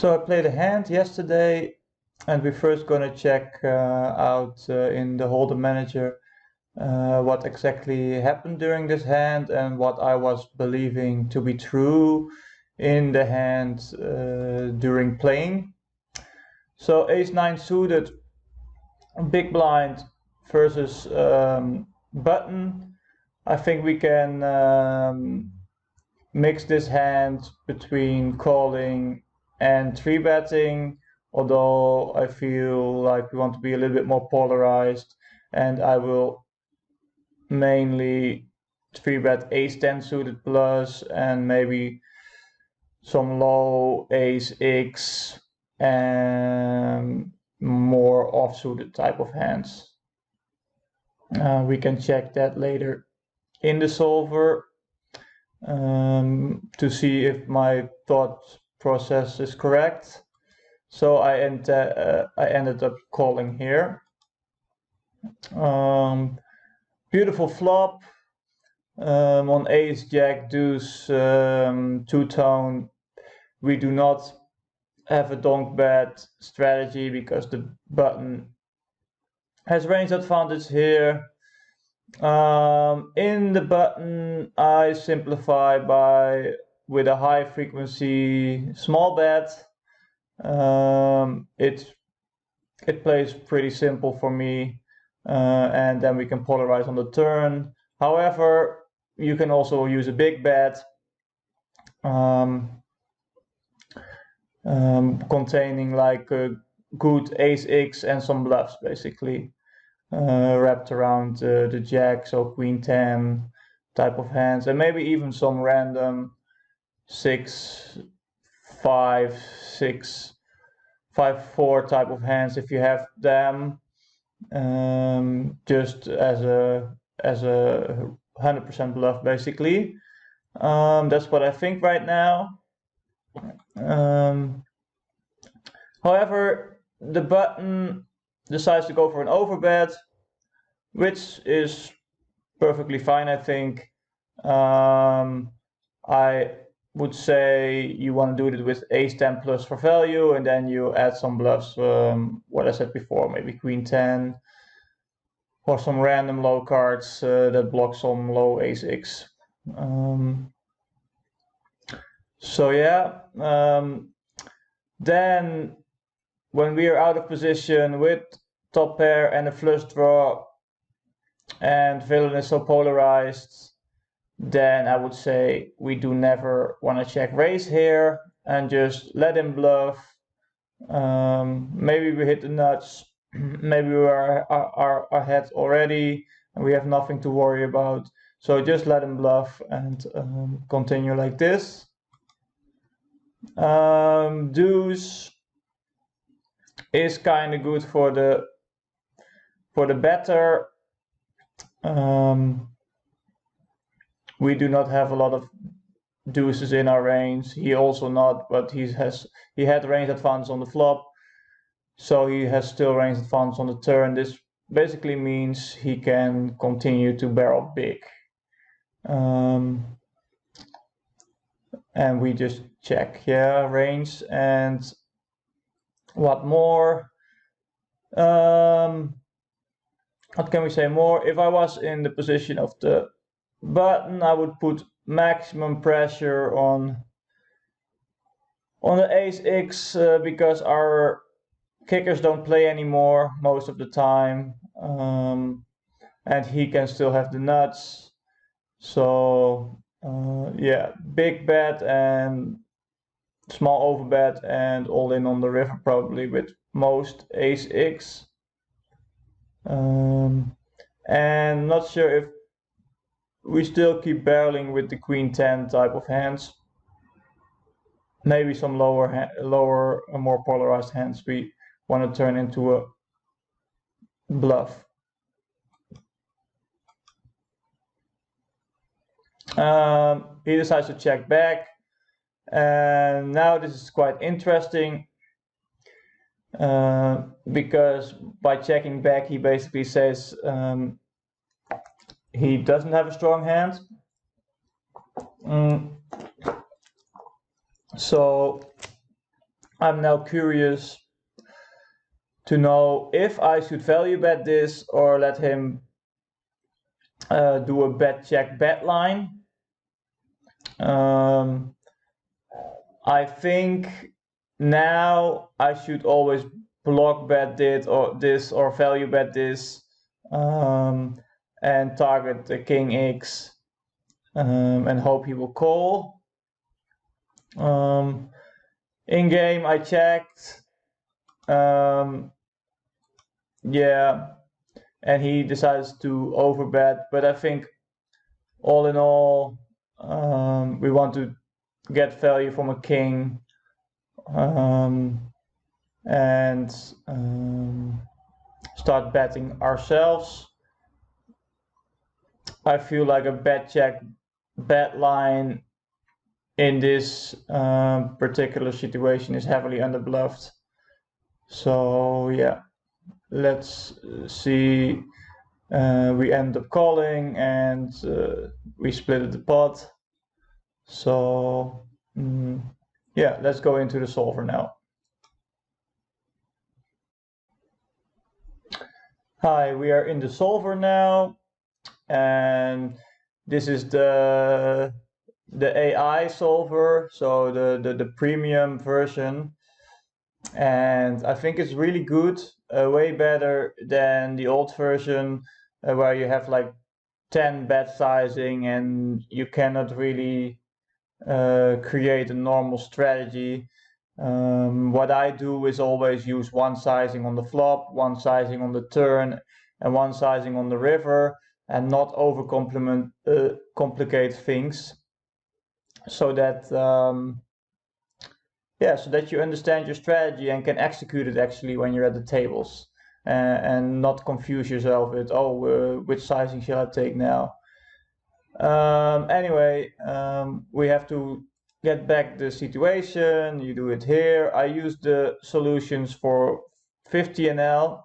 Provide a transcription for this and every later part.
So I played a hand yesterday, and we're first gonna check out in the Holder Manager what exactly happened during this hand and what I was believing to be true in the hand during playing. So Ace-9 suited, big blind versus button. I think we can mix this hand between calling and 3-betting, although I feel like we want to be a little bit more polarized, and I will mainly 3-bet Ace-10 suited plus and maybe some low Ace-X and more off-suited type of hands. We can check that later in the solver to see if my thought process is correct. So I ended up calling here. Beautiful flop on Ace Jack Deuce two-tone. We do not have a donk bet strategy because the button has range advantage here. In the button, I simplify with a high frequency small bet. It plays pretty simple for me, and then we can polarize on the turn. However, you can also use a big bet containing like a good Ace-X and some bluffs, basically. Wrapped around the jack, so Queen 10 type of hands, and maybe even some random 6, 5, 6, 5, 4 type of hands if you have them, just as a 100% bluff, basically. That's what I think right now. However, the button decides to go for an overbet, which is perfectly fine, I think. I would say you want to do it with Ace-10 plus for value, and then you add some bluffs, what I said before, maybe Queen 10, or some random low cards that block some low Ace-X. So yeah, then when we are out of position with top pair and a flush draw, and villain is so polarized, then I would say we do never want to check raise here and just let him bluff. Maybe we hit the nuts, maybe we are ahead already and we have nothing to worry about. So just let him bluff and continue like this. Deuce is kind of good for the better. We do not have a lot of deuces in our range. He also not, but he had range advantage on the flop, so he has still range advantage on the turn. This basically means he can continue to barrel big. And we just check, yeah, range. And what more? What can we say more? If I was in the position of the button, I would put maximum pressure on the Ace-X because our kickers don't play anymore most of the time, and he can still have the nuts. So yeah, big bet and small overbet and all in on the river probably with most Ace-X. And not sure if we still keep barreling with the Queen 10 type of hands. Maybe some lower, more polarized hands we want to turn into a bluff. He decides to check back, and now this is quite interesting because by checking back he basically says he doesn't have a strong hand. So I'm now curious to know if I should value bet this or let him do a bet check bet line. I think now I should always block bet this or value bet this and target the king X and hope he will call. In game I checked, yeah, and he decides to overbet, but I think all in all we want to get value from a king and start betting ourselves. I feel like a bet check bet line in this particular situation is heavily underbluffed. So yeah, let's see. We end up calling and we split the pot. So yeah, let's go into the solver now. Hi, we are in the solver now, and this is the AI solver, so the premium version, and I think it's really good, way better than the old version where you have like 10 bet sizing and you cannot really create a normal strategy. What I do is always use one sizing on the flop, one sizing on the turn, and one sizing on the river, and not over complicate things, so that yeah, so that you understand your strategy and can execute it actually when you're at the tables, and not confuse yourself with, oh, which sizing shall I take now? Anyway, we have to get back the situation. You do it here. I use the solutions for 50 NL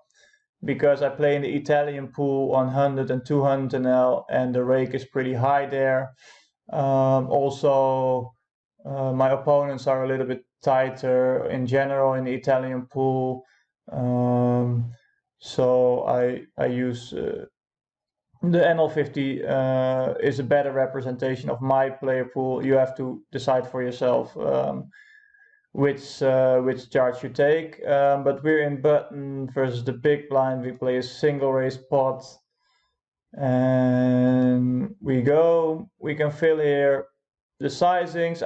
because I play in the Italian pool on 100 and 200 NL, and the rake is pretty high there. Also, my opponents are a little bit tighter in general in the Italian pool. So I use the NL50 is a better representation of my player pool. You have to decide for yourself which charge you take. But we're in button versus the big blind. We play a single raise pot, and we can fill here the sizings.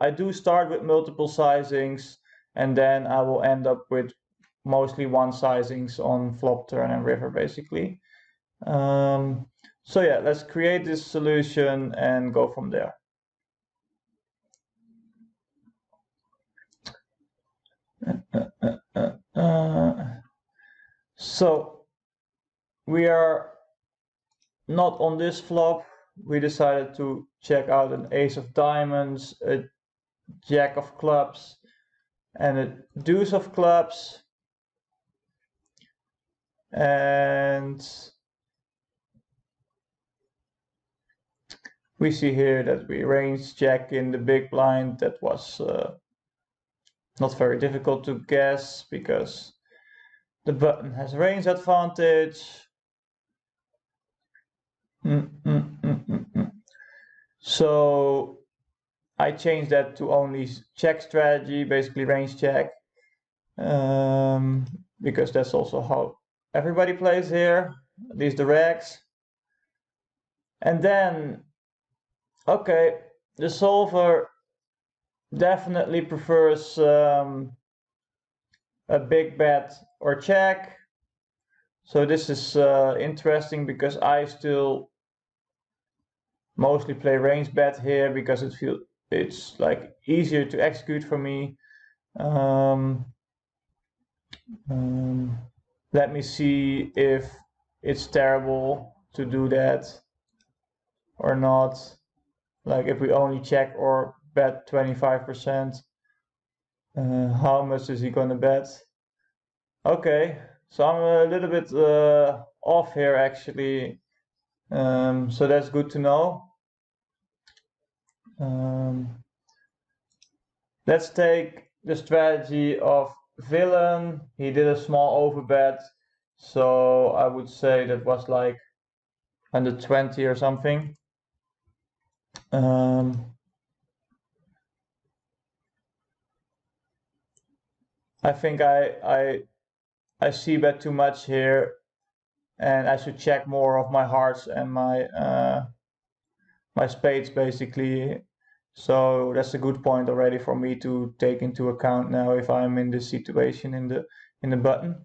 I do start with multiple sizings, and then I will end up with mostly one sizings on flop, turn, and river basically. So yeah, let's create this solution and go from there. So we are not on this flop. We decided to check out an ace of diamonds, a jack of clubs, and a deuce of clubs. And we see here that we range jack in the big blind. That was not very difficult to guess because the button has range advantage. So I changed that to only check strategy, basically range check, because that's also how everybody plays here, at least the regs. And then, okay, the solver definitely prefers a big bet or check. So this is interesting because I still mostly play range bet here because it's like easier to execute for me. Let me see if it's terrible to do that or not. Like if we only check or bet 25%, how much is he gonna bet? Okay, so I'm a little bit off here actually, so that's good to know. Let's take the strategy of villain. He did a small overbet, so I would say that was like 120 or something. I think I see bet too much here, and I should check more of my hearts and my spades basically. So that's a good point already for me to take into account now if I'm in this situation in the button.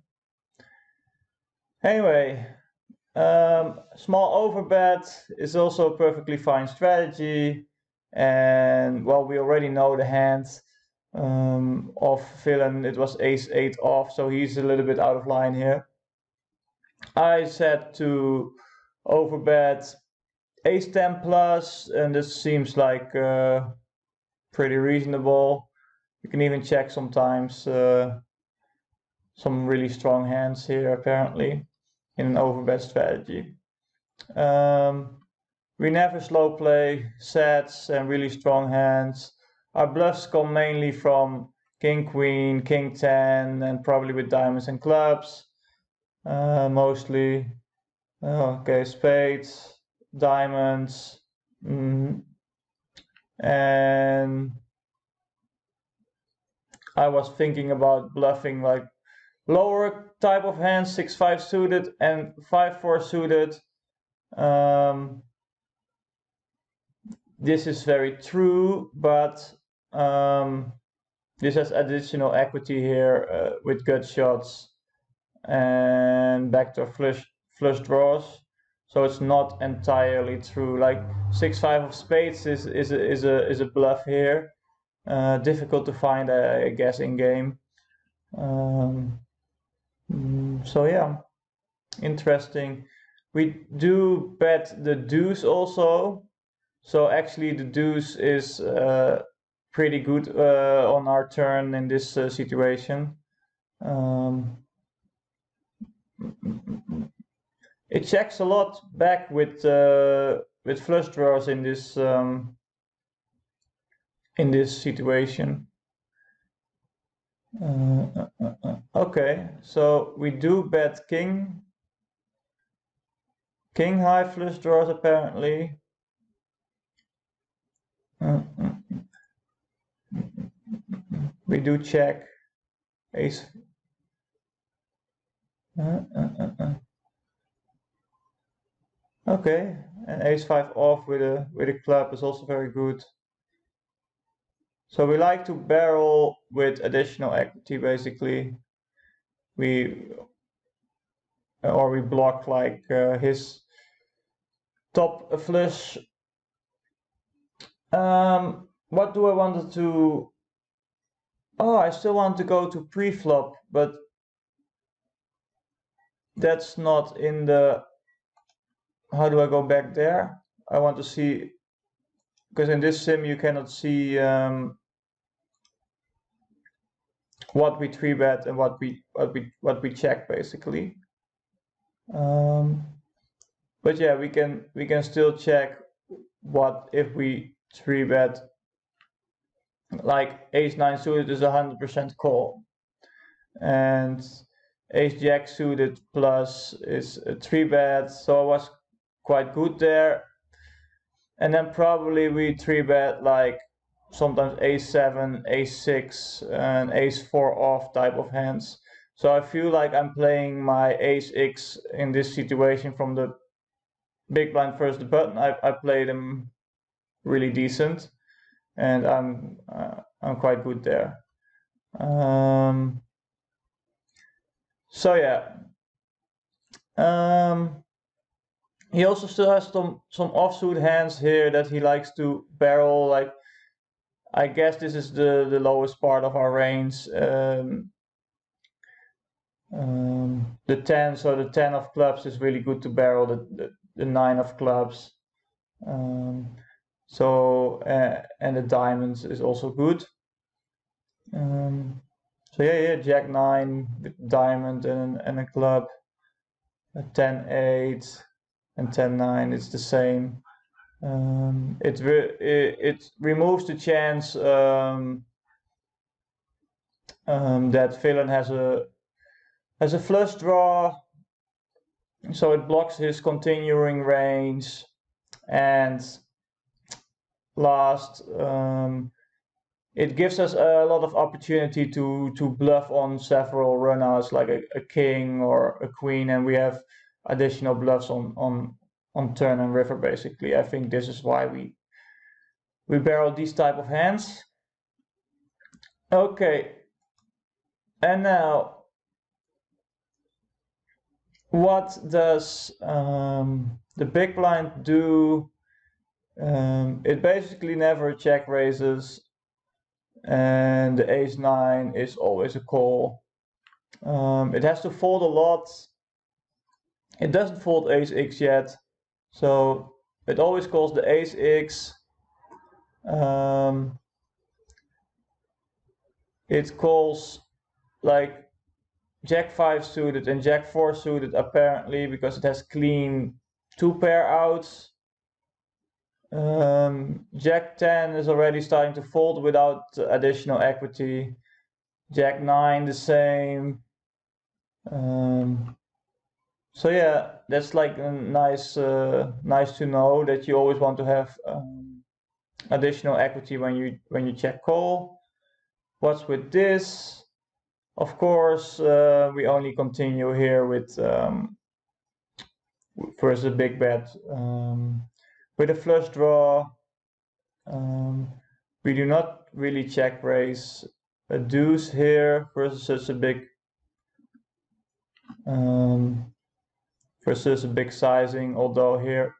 Anyway, small overbet is also a perfectly fine strategy, and well, we already know the hand of villain. It was ace-8 off, so he's a little bit out of line here. I said to overbet ace-10 plus, and this seems like pretty reasonable. You can even check sometimes some really strong hands here apparently in an overbet strategy. We never slow play sets and really strong hands. Our bluffs come mainly from king queen, king 10, and probably with diamonds and clubs mostly. Okay, spades, diamonds, and I was thinking about bluffing like lower type of hands, 6-5 suited and 5-4 suited. This is very true, but this has additional equity here with gut shots and backdoor flush draws. So it's not entirely true. Like 6-5 of spades is a bluff here. Difficult to find, I guess, in game. So yeah, interesting. We do bet the deuce also. So actually the deuce is pretty good on our turn in this situation. It checks a lot back with flush draws in this situation. Okay, so we do bet king high flush draws apparently. We do check ace. Okay, and ace-5 off with a club is also very good. So we like to barrel with additional equity basically. We block like his top flush. What do I want to? Oh, I still want to go to pre-flop, but that's not in the. How do I go back there? I want to see, because in this sim you cannot see what we 3-bet and what we check basically. But yeah, we can still check what if we 3-bet. Like ace-9 suited is 100% call, and ace-jack suited plus is a 3-bet, so I was quite good there. And then probably we 3-bet like sometimes ace-7, ace-6, and ace-4 off type of hands. So I feel like I'm playing my ace-x in this situation from the big blind versus the button. I played him really decent, and I'm quite good there. So yeah. He also still has some offsuit hands here that he likes to barrel. Like, I guess this is the lowest part of our range. The 10, so the 10 of clubs is really good to barrel. The 9 of clubs. So and the diamonds is also good. So yeah, Jack 9 with diamond and a club. A 10-8 and 10-9. It's the same. It removes the chance that villain has a flush draw, so it blocks his continuing range. And last, it gives us a lot of opportunity to bluff on several runouts, like a king or a queen, and we have additional bluffs on turn and river. Basically, I think this is why we barrel these type of hands. Okay, and now what does the big blind do? It basically never check raises, and the ace-9 is always a call. It has to fold a lot. It doesn't fold ace-x yet, so it always calls the ace-x. It calls like Jack-5 suited and Jack-4 suited, apparently, because it has clean 2-pair outs. Jack-10 is already starting to fold without additional equity. Jack-9 the same. So yeah, that's like a nice to know that you always want to have additional equity when you check call. What's with this? Of course, we only continue here with first a big bet with a flush draw. We do not really check raise a deuce here versus such a big sizing, although here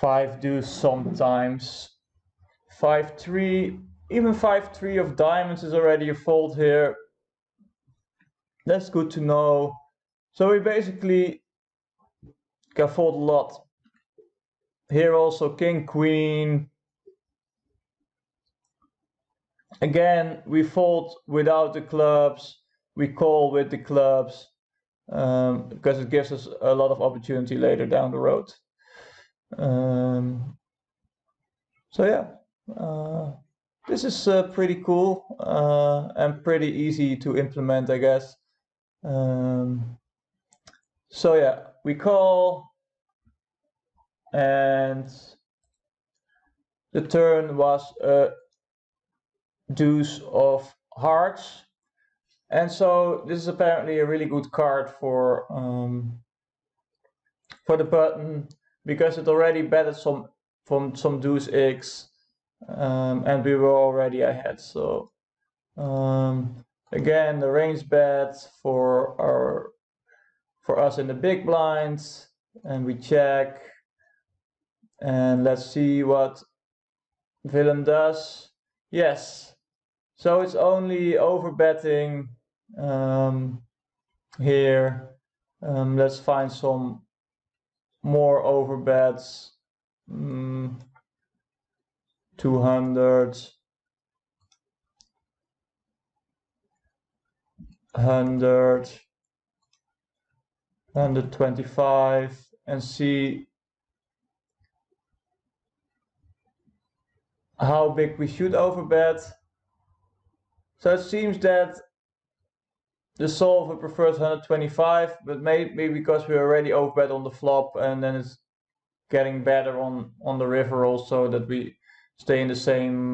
5 deuce sometimes. 5-3, even 5-3 of diamonds is already a fold here. That's good to know. So we basically can fold a lot. Here also king, queen. Again, we fold without the clubs. We call with the clubs because it gives us a lot of opportunity later down the road. So yeah, this is pretty cool and pretty easy to implement, I guess. So yeah, we call, and the turn was a deuce of hearts, and so this is apparently a really good card for the button, because it already betted some deuce X, and we were already ahead. So again, the range bet for us in the big blinds, and we check, and let's see what villain does. Yes, so it's only overbetting here. Let's find some more overbets. 200, 100, 125, and see how big we should overbet. So it seems that the solver prefers 125, but maybe because we already overbet on the flop, and then it's getting better on the river also, that we stay in the same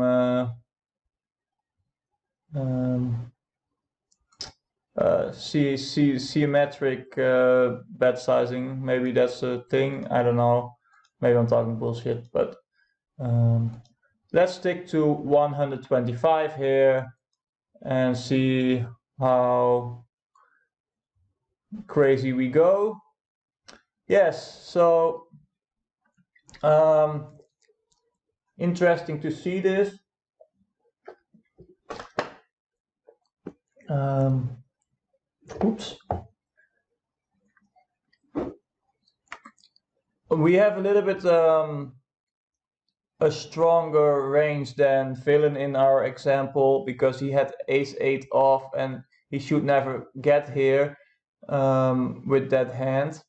symmetric bet sizing. Maybe that's a thing, I don't know, maybe I'm talking bullshit, but let's stick to 125 here and see how crazy we go. Yes, so interesting to see this. Oops. We have a little bit a stronger range than villain in our example, because he had ace-8 off and he should never get here with that hand.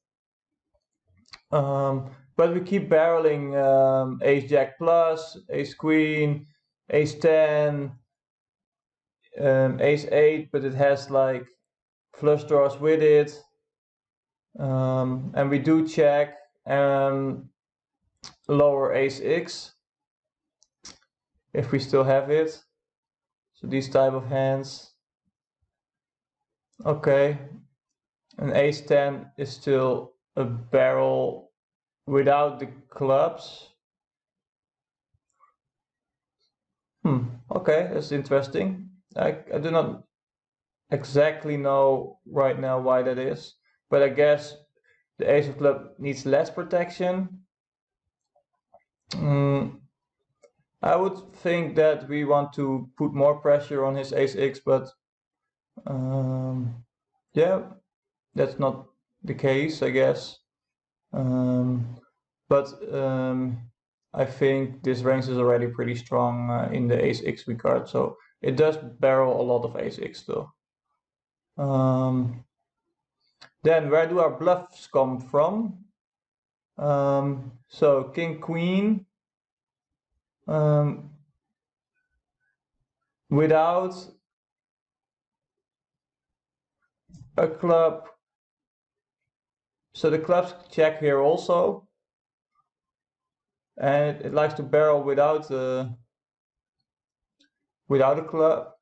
But we keep barreling ace-jack plus, ace-queen, ace-10. ace 8, but it has like flush draws with it. And we do check lower ace x if we still have it. So these type of hands. Okay, an ace 10 is still a barrel without the clubs. Okay, that's interesting. I do not exactly know right now why that is, but I guess the ace of club needs less protection. I would think that we want to put more pressure on his ace x, but yeah, that's not the case, I guess. But I think this range is already pretty strong in the ace x card, so it does barrel a lot of ace x still. Then where do our bluffs come from? So king queen without a club. So the clubs check here also, and it likes to barrel without a club.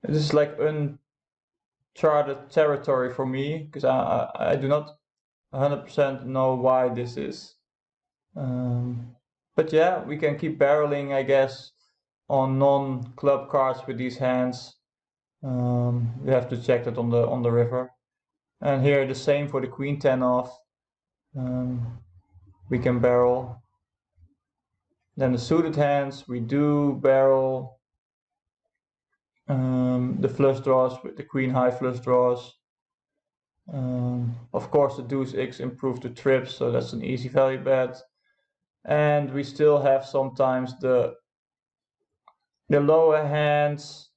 This is like uncharted territory for me, because I do not 100% know why this is. But yeah, we can keep barreling, I guess, on non-club cards with these hands. We have to check that on the river. And here the same for the queen 10 off. We can barrel. Then the suited hands, we do barrel. The flush draws with the queen high flush draws. Of course, the deuce x improved to trips, so that's an easy value bet. And we still have sometimes the lower hands,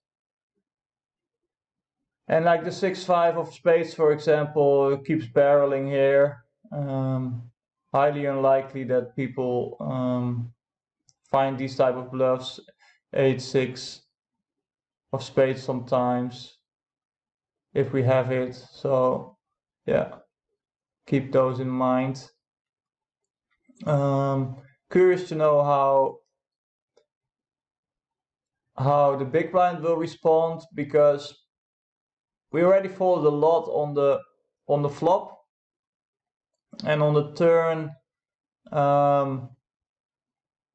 and like the 6-5 of spades, for example, keeps barreling here. Highly unlikely that people find these type of bluffs. 8-6 of spades sometimes, if we have it. So yeah, keep those in mind. Curious to know how the big blind will respond, because we already folded a lot on the flop, and on the turn,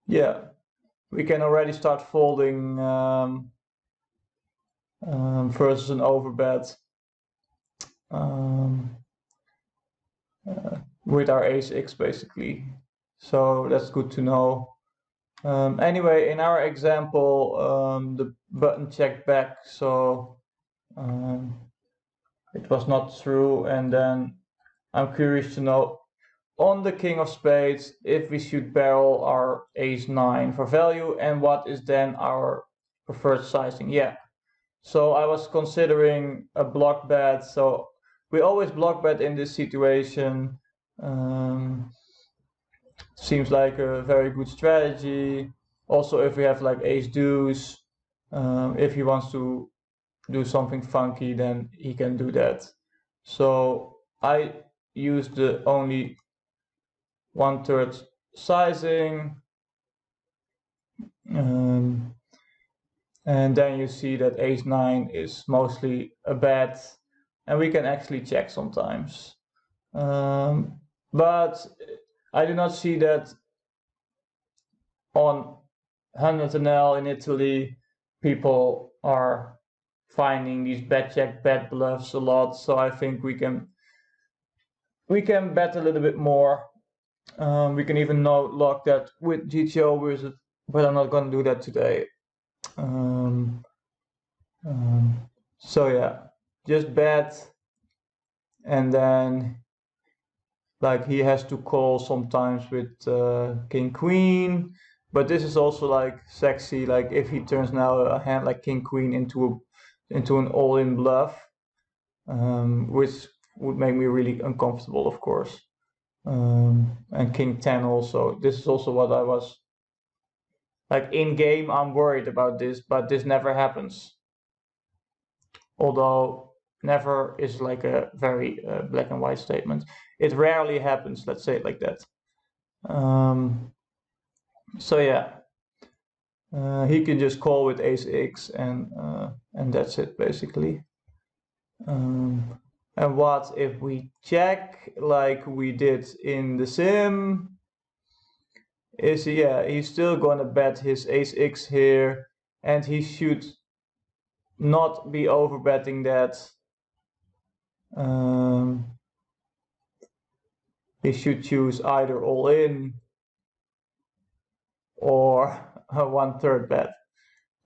yeah, we can already start folding versus an overbet with our ace x basically. So that's good to know. Anyway, in our example, the button checked back, so it was not true. And then I'm curious to know, on the king of spades, if we should barrel our ace 9 for value, and what is then our preferred sizing. Yeah, so I was considering a block bet. So we always block bet in this situation. Seems like a very good strategy. Also, if we have like ace deuce, if he wants to do something funky, then he can do that. So I use the only 1/3 sizing, and then you see that ace 9 is mostly a bet, and we can actually check sometimes. But I do not see that on 100NL in Italy people are finding these bet check bet bluffs a lot. So I think we can bet a little bit more. We can even lock that with GTOwizard, but I'm not going to do that today. So yeah, just bet, and then like he has to call sometimes with king queen, but this is also like sexy. Like if he turns now a hand like king queen into an all-in bluff, which would make me really uncomfortable, of course. And king 10 also. This is also what I was Like in game, I'm worried about this, but this never happens. Although never is like a very black and white statement. It rarely happens, let's say it like that. So yeah, he can just call with ace x, and that's it basically. And what if we check like we did in the sim? Is yeah, he's still gonna bet his ace x here, and he should not be over betting that. He should choose either all in or a 1/3 bet.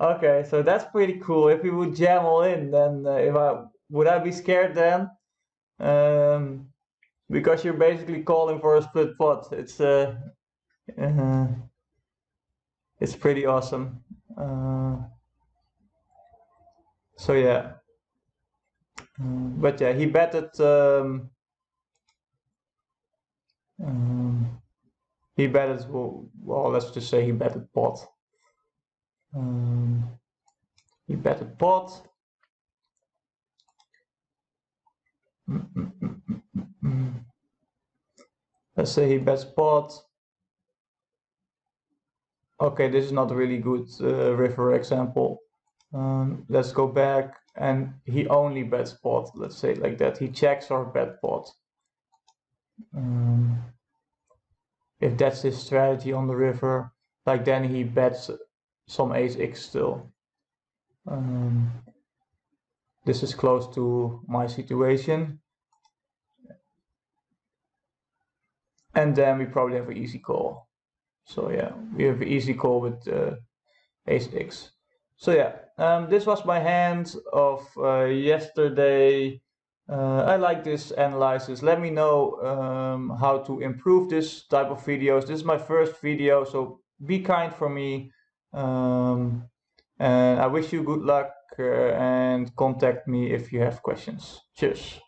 Okay, so that's pretty cool. If he would jam all in, then would I be scared then? Because you're basically calling for a split pot. It's pretty awesome. So yeah, but yeah, he betted. He betted. Well, let's just say he betted pot. He betted pot. Let's say he bets pot. Okay, this is not a really good river example. Let's go back, and he only bets pot. Let's say it like that. He checks or bet pot. If that's his strategy on the river, like then he bets some ace x still. This is close to my situation. And then we probably have an easy call. So yeah, we have an easy call with ace x. So yeah, this was my hand of yesterday. I like this analysis. Let me know how to improve this type of videos. This is my first video, so be kind for me. And I wish you good luck and contact me if you have questions. Cheers.